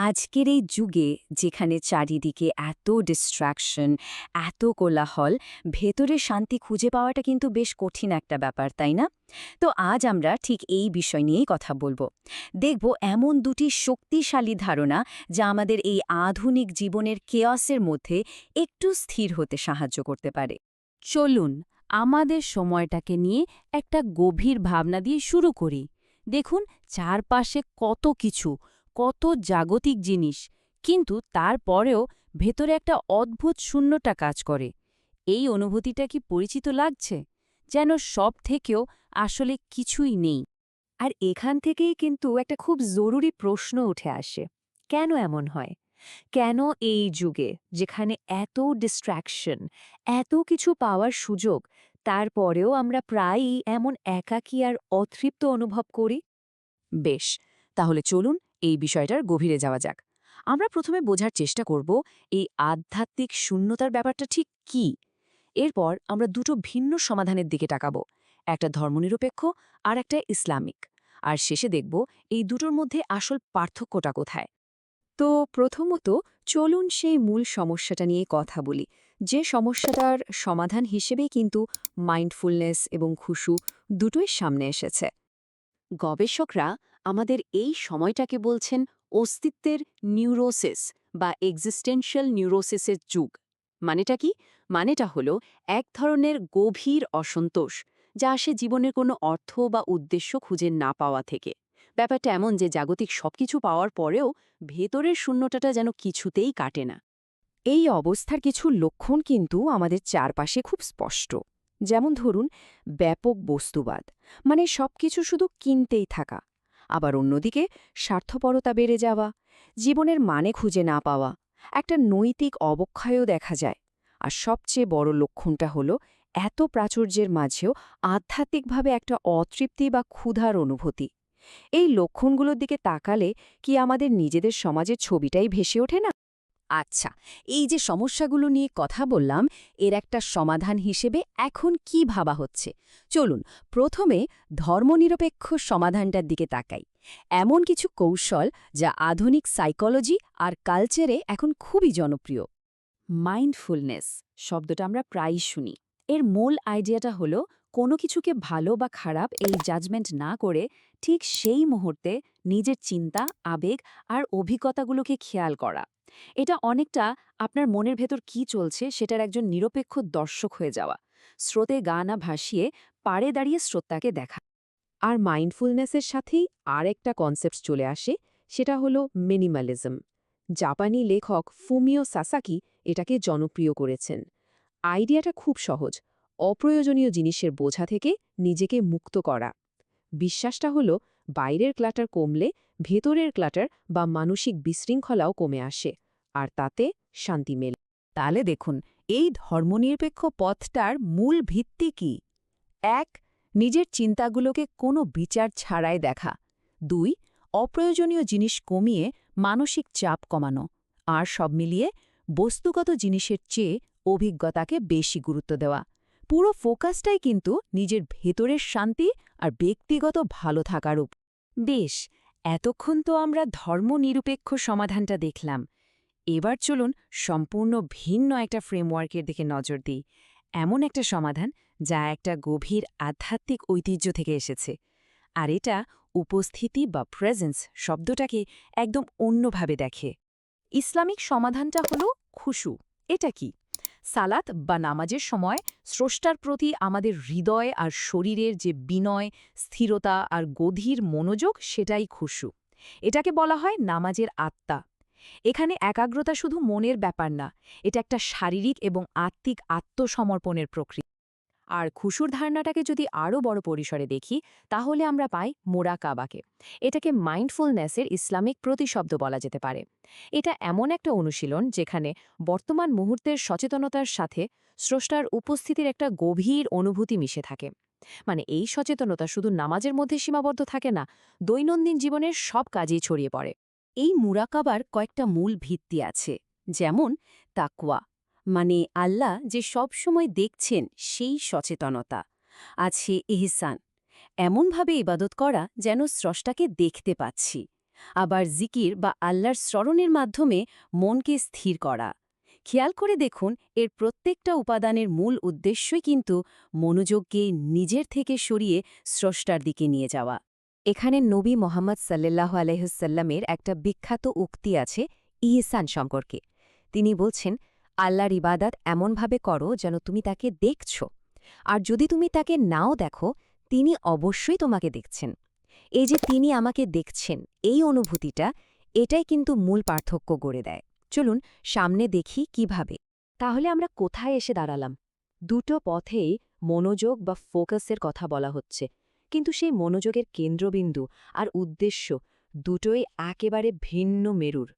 আজকের এই যুগে যেখানে চারিদিকে এত ডিস্ট্র্যাকশন, এত কোলাহল, ভেতরে শান্তি খুঁজে পাওয়াটা কিন্তু বেশ কঠিন একটা ব্যাপার, তাই না? তো আজ আমরা ঠিক এই বিষয় নিয়েই কথা বলবো। দেখব এমন দুটি শক্তিশালী ধারণা যা আমাদের এই আধুনিক জীবনের কেয়সের মধ্যে একটু স্থির হতে সাহায্য করতে পারে। চলুন আমাদের সময়টাকে নিয়ে একটা গভীর ভাবনা দিয়ে শুরু করি। দেখুন, চারপাশে কত কিছু, কত জাগতিক জিনিস, কিন্তু তারপরেও ভেতরে একটা অদ্ভুত শূন্যতা কাজ করে। এই অনুভূতিটা কি পরিচিত লাগছে? যেন সব থেকেও আসলে কিছুই নেই। আর এখান থেকেই কিন্তু একটা খুব জরুরি প্রশ্ন উঠে আসে, কেন এমন হয়? কেন এই যুগে, যেখানে এত ডিস্ট্র্যাকশন, এত কিছু পাওয়ার সুযোগ, তারপরেও আমরা প্রায়ই এমন একাকী আর অতৃপ্ত অনুভব করি? বেশ, তাহলে চলুন এই বিষয়টার গভীরে যাওয়া যাক। আমরা প্রথমে বোঝার চেষ্টা করব এই আধ্যাত্মিক শূন্যতার ব্যাপারটা ঠিক কী। এরপর আমরা দুটো ভিন্ন সমাধানের দিকে তাকাবো, একটা ধর্মনিরপেক্ষ আর একটা ইসলামিক। আর শেষে দেখব এই দুটোর মধ্যে আসল পার্থক্যটা কোথায়। তো প্রথমত চলুন সেই মূল সমস্যাটা নিয়ে কথা বলি, যে সমস্যাটার সমাধান হিসেবেই কিন্তু মাইন্ডফুলনেস এবং খুশু দুটোই সামনে এসেছে। গবেষকরা আমাদের এই সময়টাকে বলছেন অস্তিত্বের নিউরোসিস বা এক্সিস্টেনশিয়াল নিউরোসিসের যুগ। মানেটা কি? মানেটা হলো এক ধরনের গভীর অসন্তোষ, যা আসে জীবনের কোনো অর্থ বা উদ্দেশ্য খুঁজে না পাওয়া থেকে। ব্যাপারটা এমন যে জাগতিক সবকিছু পাওয়ার পরেও ভেতরের শূন্যতাটা যেন কিছুতেই কাটে না। এই অবস্থার কিছু লক্ষণ কিন্তু আমাদের চারপাশে খুব স্পষ্ট। যেমন ধরুন, ব্যাপক বস্তুবাদ, মানে সবকিছু শুধু কিনতেই থাকা। আবার অন্যদিকে স্বার্থপরতা বেড়ে যাওয়া, জীবনের মানে খুঁজে না পাওয়া, একটা নৈতিক অবক্ষয়ও দেখা যায়। আর সবচেয়ে বড় লক্ষণটা হলো এত প্রাচুর্যের মাঝেও আধ্যাত্মিকভাবে একটা অতৃপ্তি বা ক্ষুধার অনুভূতি। এই লক্ষণগুলোর দিকে তাকালে কি আমাদের নিজেদের সমাজের ছবিটাই ভেসে ওঠে না? আচ্ছা, এই যে সমস্যাগুলো নিয়ে কথা বললাম, এর একটা সমাধান হিসেবে এখন কি ভাবা হচ্ছে? চলুন প্রথমে ধর্মনিরপেক্ষ সমাধানটার দিকে তাকাই। এমন কিছু কৌশল যা আধুনিক সাইকোলজি আর কালচারে এখন খুবই জনপ্রিয়। মাইন্ডফুলনেস শব্দটা আমরা প্রায়ই শুনি। এর মূল আইডিয়াটা হলো কোনো কিছুকে ভালো বা খারাপ এই জাজমেন্ট না করে ঠিক সেই মুহূর্তে নিজের চিন্তা, আবেগ আর অভিজ্ঞতাগুলোকে খেয়াল করা। এটা অনেকটা আপনার মনের ভেতর কি চলছে সেটার একজন নিরপেক্ষ দর্শক হয়ে যাওয়া, স্রোতে গা না ভাসিয়ে পাড়ে দাঁড়িয়ে স্রোতটাকে দেখা। আর মাইন্ডফুলনেসের সাথেই আরেকটা কনসেপ্ট চলে আসে, সেটা হলো মিনিমালিজম। জাপানি লেখক ফুমিও সাসাকি এটাকে জনপ্রিয় করেছেন। আইডিয়াটা খুব সহজ, অপ্রয়োজনীয় জিনিসের বোঝা থেকে নিজেকে মুক্ত করা। বিশ্বাসটা হলো বাইরের ক্লাটার কমলে ভেতরের ক্লাটার বা মানসিক বিশৃঙ্খলাও কমে আসে, আর তাতে শান্তি মেলে। তাহলে দেখুন, এই ধর্মনিরপেক্ষ পথটার মূল ভিত্তি কি? ১. নিজের চিন্তাগুলোকে কোনো বিচার ছাড়াই দেখা। ২. অপ্রয়োজনীয় জিনিস কমিয়ে মানসিক চাপ কমানো। আর সব মিলিয়ে বস্তুগত জিনিসের চেয়ে অভিজ্ঞতাকে বেশি গুরুত্ব দেওয়া। পুরো ফোকাসটাই কিন্তু নিজের ভেতরের শান্তি আর ব্যক্তিগত ভালো থাকার উপর। বেশ, এতক্ষণ তো আমরা ধর্মনিরপেক্ষ সমাধানটা দেখলাম। এবার চলুন সম্পূর্ণ ভিন্ন একটা ফ্রেমওয়ার্কের দিকে নজর দিই। এমন একটা সমাধান যা একটা গভীর আধ্যাত্মিক ঐতিহ্য থেকে এসেছে। আর এটা উপস্থিতি বা প্রেজেন্স শব্দটাকে একদম অন্যভাবে দেখে। ইসলামিক সমাধানটা হলো খুশু। এটা কি? সালাত বা নামাজের সময় স্রষ্টার প্রতি আমাদের হৃদয় আর শরীরের যে বিনয়, স্থিরতা আর গভীর মনোযোগ, সেটাই খুশু। এটাকে বলা হয় নামাজের আত্মা। এখানে একাগ্রতা শুধু মনের ব্যাপার না, এটা একটা শারীরিক এবং আত্মিক আত্মসমর্পণের প্রক্রিয়া। আর খুশুর ধারণাটাকে যদি আরও বড় পরিসরে দেখি, তাহলে আমরা পাই মোরাকাবাকে। এটাকে মাইন্ডফুলনেসের ইসলামিক প্রতিশব্দ বলা যেতে পারে। এটা এমন একটা অনুশীলন যেখানে বর্তমান মুহূর্তের সচেতনতার সাথে স্রষ্টার উপস্থিতির একটা গভীর অনুভূতি মিশে থাকে। মানে এই সচেতনতা শুধু নামাজের মধ্যে সীমাবদ্ধ থাকে না, দৈনন্দিন জীবনের সব কাজেই ছড়িয়ে পড়ে। এই মুরাকাবার কয়েকটা মূল ভিত্তি আছে, যেমন তাকওয়া, মানে আল্লাহ যে সব সময় দেখছেন সেই সচেতনতা। আছে ইহসান, এমনভাবে ইবাদত করা যেন স্রষ্টাকে দেখতে পাচ্ছি। আবার জিকির বা আল্লাহর স্মরণের মাধ্যমে মনকে স্থির করা। খেয়াল করে দেখুন, এর প্রত্যেকটা উপাদানের মূল উদ্দেশ্যই কিন্তু মনোযোগকে নিজের থেকে সরিয়ে স্রষ্টার দিকে নিয়ে যাওয়া। এখানে নবী মোহাম্মদ সাল্লাহ আলহ্লামের একটা বিখ্যাত উক্তি আছে ইহসান সম্পর্কে। তিনি বলছেন, আল্লাহর ইবাদাত এমনভাবে করো যেন তুমি তাকে দেখছ, আর যদি তুমি তাকে নাও দেখো, তিনি অবশ্যই তোমাকে দেখছেন। এই যে তিনি আমাকে দেখছেন, এই অনুভূতিটা, এটাই কিন্তু মূল পার্থক্য গড়ে দেয়। চলুন সামনে দেখি কিভাবে। তাহলে আমরা কোথায় এসে দাঁড়ালাম? দুটো পথেই মনোযোগ বা ফোকাসের কথা বলা হচ্ছে, কিন্তু সেই মনোযোগের কেন্দ্রবিন্দু আর উদ্দেশ্য দুটোই একেবারে ভিন্ন মেরুর।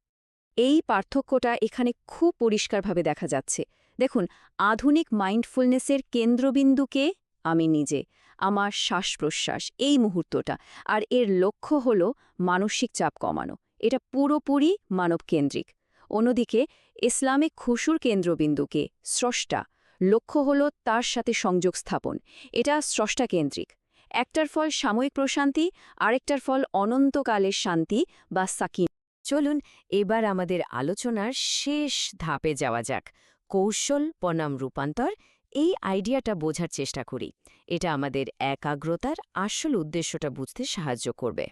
এই পার্থক্যটা এখানে খুব পরিষ্কারভাবে দেখা যাচ্ছে। দেখুন, আধুনিক মাইন্ডফুলনেসের কেন্দ্রবিন্দুকে আমি নিজে, আমার শ্বাস-প্রশ্বাস, এই মুহূর্তটা, আর এর লক্ষ্য হল মানসিক চাপ কমানো। এটা পুরোপুরি মানবকেন্দ্রিক। অন্যদিকে ইসলামিক খুশুর কেন্দ্রবিন্দুকে স্রষ্টা, লক্ষ্য হল তার সাথে সংযোগ স্থাপন। এটা স্রষ্টাকেন্দ্রিক। একটার ফল সাময়িক প্রশান্তি, আরেকটার ফল অনন্তকালের শান্তি বা সাকিন। চলুন এবার আমাদের আলোচনার শেষ ধাপে যাওয়া যাক, কৌশল বনাম রূপান্তর। এই আইডিয়াটা বোঝার চেষ্টা করি। এটা আমাদের একাগ্রতার আসল উদ্দেশ্যটা বুঝতে সাহায্য করবে।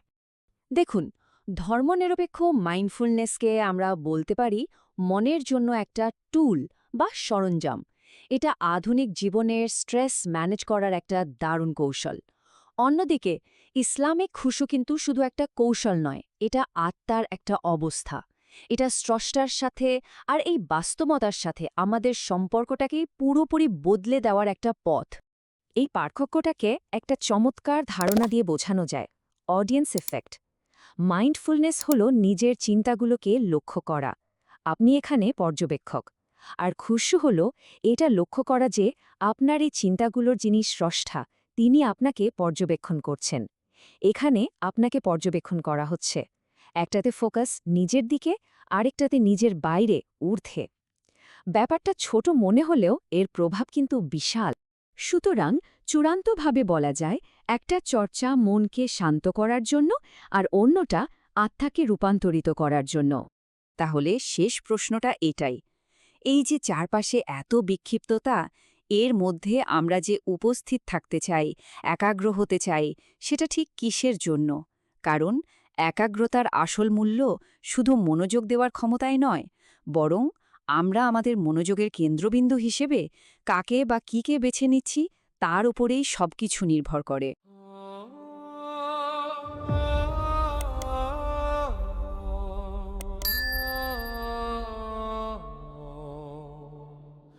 দেখুন, ধর্মনিরপেক্ষ মাইন্ডফুলনেসকে আমরা বলতে পারি মনের জন্য একটা টুল বা সরঞ্জাম। এটা আধুনিক জীবনের স্ট্রেস ম্যানেজ করার একটা দারুণ কৌশল। অন্যদিকে ইসলামিক খুশু কিন্তু শুধু একটা কৌশল নয়, এটা আত্মার একটা অবস্থা। এটা স্রষ্টার সাথে আর এই বাস্তবতার সাথে আমাদের সম্পর্কটাকেই পুরোপুরি বদলে দেওয়ার একটা পথ। এই পার্থক্যটাকে একটা চমৎকার ধারণা দিয়ে বোঝানো যায়, অডিয়েন্স এফেক্ট। মাইন্ডফুলনেস হল নিজের চিন্তাগুলোকে লক্ষ্য করা। আপনি এখানে পর্যবেক্ষক। আর খুশু হল এটা লক্ষ্য করা যে আপনার এই চিন্তাগুলোর যিনি স্রষ্টা, তিনি আপনাকে পর্যবেক্ষণ করছেন। এখানে আপনাকে পর্যবেক্ষণ করা হচ্ছে। একটাতে ফোকাস নিজের দিকে, আরেকটাতে নিজের বাইরে, ঊর্ধ্বে। ব্যাপারটা ছোট মনে হলেও এর প্রভাব কিন্তু বিশাল। সুতরাং চূড়ান্তভাবে বলা যায়, একটা চর্চা মনকে শান্ত করার জন্য, আর অন্যটা আত্মাকে রূপান্তরিত করার জন্য। তাহলে শেষ প্রশ্নটা এটাই, এই যে চারপাশে এত বিক্ষিপ্ততা, এর মধ্যে আমরা যে উপস্থিত থাকতে চাই, একাগ্র হতে চাই, সেটা ঠিক কিসের জন্য? কারণ একাগ্রতার আসল মূল্য শুধু মনোযোগ দেওয়ার ক্ষমতায় নয়, বরং আমরা আমাদের মনোযোগের কেন্দ্রবিন্দু হিসেবে কাকে বা কিকে বেছে নিচ্ছি, তার উপরেই সবকিছু নির্ভর করে।